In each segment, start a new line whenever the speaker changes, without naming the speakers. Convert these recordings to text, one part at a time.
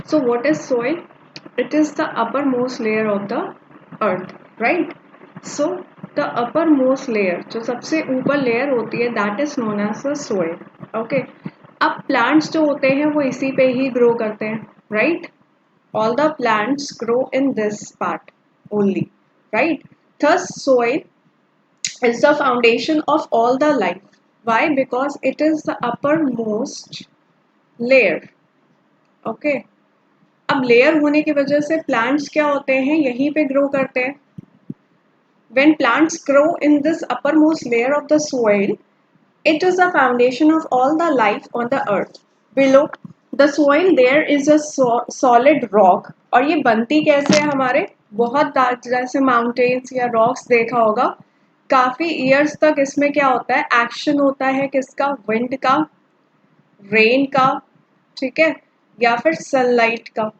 So what is soil? It is the uppermost layer of the earth, right? So the uppermost layer, जो सबसे ऊपर layer होती है, that is known as the soil. Okay. अब plants जो होते हैं वो इसी पे ही grow करते हैं, right? All the plants grow in this part only, right? Thus soil is the foundation of all the life. Why? Because it is the uppermost layer. Okay. अब लेयर होने की वजह से प्लांट्स क्या होते हैं, यहीं पे ग्रो करते हैं. When plants grow in this uppermost layer of the soil, it is the foundation of all the life on the earth. Below the soil there is a solid rock. और ये बनती कैसे है, हमारे बहुत जैसे माउंटेन्स या रॉक्स देखा होगा, काफी ईयर्स तक इसमें क्या होता है, एक्शन होता है किसका, विंड का, रेन का, ठीक है, या फिर सनलाइट का,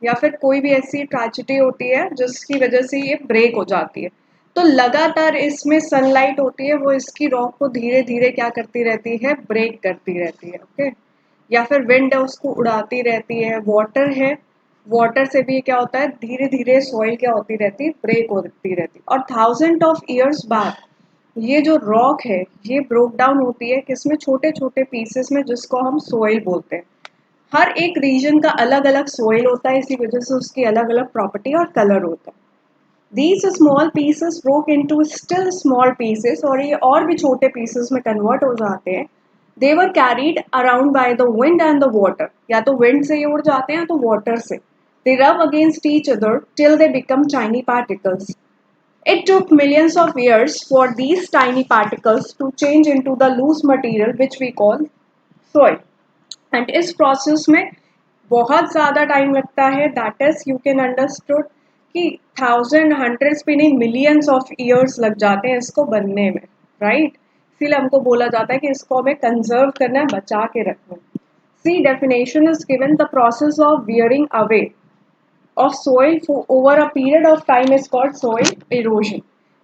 या फिर कोई भी ऐसी ट्रेजेडी होती है जिसकी वजह से ये ब्रेक हो जाती है. तो लगातार इसमें सनलाइट होती है, वो इसकी रॉक को धीरे धीरे क्या करती रहती है, ब्रेक करती रहती है. ओके. या फिर विंड है उसको उड़ाती रहती है, वाटर है, वाटर से भी क्या होता है, धीरे धीरे सॉइल क्या होती रहती है, ब्रेक होती रहती है. और थाउजेंड ऑफ ईयर्स बाद ये जो रॉक है ये ब्रोक डाउन होती है किसमें, छोटे छोटे पीसेस में, जिसको हम सोइल बोलते हैं. हर एक रीजन का अलग अलग सोइल होता है, इसी वजह से उसकी अलग अलग प्रॉपर्टी और कलर होता है. These small pieces broke into still small pieces, और ये और भी छोटे पीसेस में कन्वर्ट हो जाते हैं. They were carried around by the wind and the water. या तो विंड से ये उड़ जाते हैं या तो वाटर से. They rub against each other till they become tiny particles. It took millions of years for these tiny particles to change into the loose material which we call soil. And इस process में बहुत ज़्यादा time लगता है. That is you can understood कि thousand, hundreds भी नहीं, millions of years लग जाते हैं इसको बनने में, राइट? इसीलिए हमको बोला जाता है कि इसको हमें कंजर्व करना है, बचा के रखना है. See definition is given, the process of wearing away of soil for over a period of time is called soil erosion.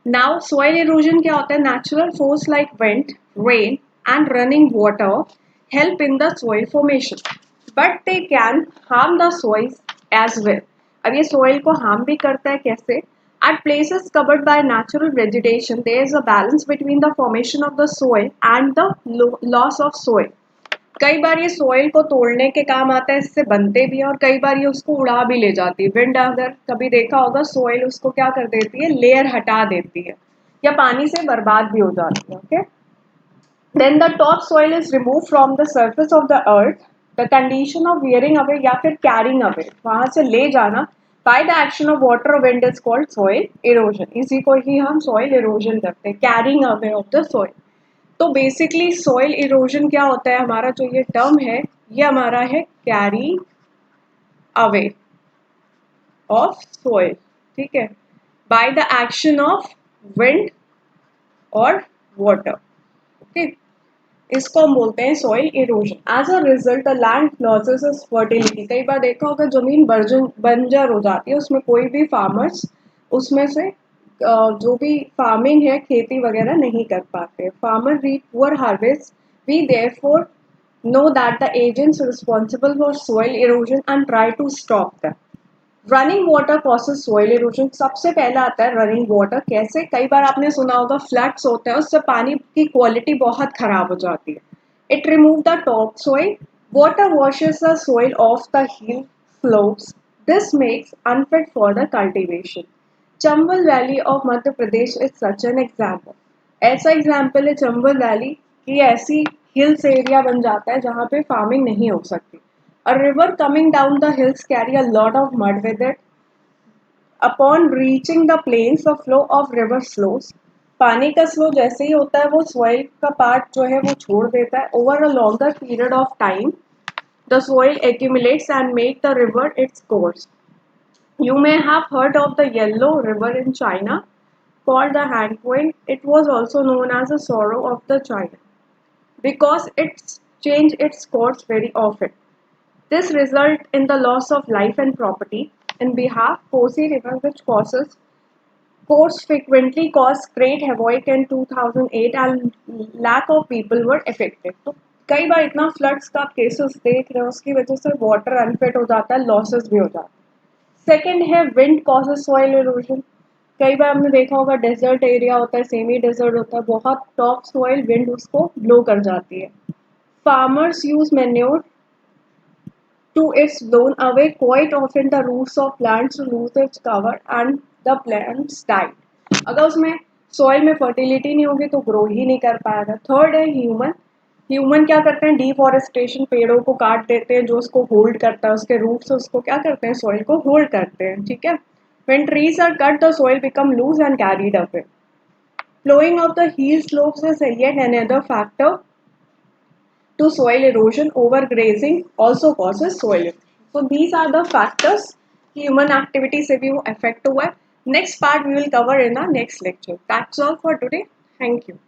Now soil erosion क्या होता है, natural force like wind, rain and running water help in the soil formation, but they can harm the soil as well. अब ये soil को harm भी करता है कैसे? At places covered by natural vegetation there is a balance between the formation of the soil and the loss of soil. कई बार ये soil को तोड़ने के काम आता है, इससे बनते भी हैं, और कई बार ये उसको उड़ा भी ले जाती है. विंड अगर कभी देखा होगा, सोइल उसको क्या कर देती है, लेयर हटा देती है या पानी से बर्बाद भी हो जाती है. Okay. Then the top soil is remove from the surface of the earth. The condition of wearing away या फिर कैरिंग अवे, वहां से ले जाना, by the action of water और wind is called soil erosion. इसी को ही हम सोइल इरोजन करते हैं, carrying away of the soil. तो बेसिकली सॉइल इरोजन क्या होता है, हमारा जो ये टर्म है ये हमारा है कैरी अवे ऑफ सॉइल, ठीक है, by the action of wind और वाटर. ओके. इसको हम बोलते हैं soil erosion. As a result the land loses its fertility. कई बार देखा होगा जमीन बंजर हो जाती है, उसमें कोई भी फार्मर्स उसमें से जो भी फार्मिंग है, खेती वगैरह नहीं कर पाते. Farmer reap poor harvest. We therefore know that the agents responsible for soil erosion and try to stop that. Running water causes soil erosion. सबसे पहला आता है रनिंग वाटर. कैसे? कई बार आपने सुना होगा फ्लड्स होते हैं, उससे पानी की क्वालिटी बहुत खराब हो जाती है. It remove the top soil. Water washes the soil of the hill slopes. This makes unfit for the cultivation. Chambal valley of Madhya Pradesh is such an example. ऐसा एग्जाम्पल है चंबल वैली की. ऐसी हिल्स एरिया बन जाता है जहाँ पे फार्मिंग नहीं हो सकती. A river coming down the hills carry a lot of mud with it. Upon reaching the plains, the flow of river slows. पानी का स्लो जैसे ही होता है वो soil का पार्ट जो है वो छोड़ देता है. Over a longer period of time, the soil accumulates and make the river its course. You may have heard of the Yellow River in China, called the Hanquin. It was also known as the Sorrow of the China, because it changed its course very often. This result in the loss of life and property. In Bihar, Kosi River, which course frequently caused great havoc in 2008, and lakh of people were affected. तो कई बार इतना floods का आप cases देख रहे हो, उसकी वजह से वाटर अनफिट हो जाता है, लॉसेस भी हो जाते हैं। सेकेंड है विंड कॉजेज सॉइल इरोजन। कई बार हमने देखा होगा डेजर्ट एरिया होता है, सेमी डेजर्ट होता है, बहुत टॉप सॉइल विंड उसको ब्लो कर जाती है। Farmers use manure to its blown away, quite often the roots of plants lose its cover and the plants die. अगर उसमें सॉइल में फर्टिलिटी नहीं होगी तो ग्रो ही नहीं कर पाएगा। थर्ड है ह्यूमन। ह्यूमन क्या करते हैं, डिफॉरेस्टेशन, पेड़ों को काट देते हैं, जो उसको होल्ड करता है, उसके रूट्स उसको क्या करते हैं, सॉइल को होल्ड करते हैं, ठीक है। When trees are cut, the soil become loose and carried away. Flowing of the heel slopes is yet another factor to soil erosion. Overgrazing also causes soil erosion. So these are the factors human activity से भी वो affect हुआ है. Next part we will cover in our next lecture. That's all for today. Thank you.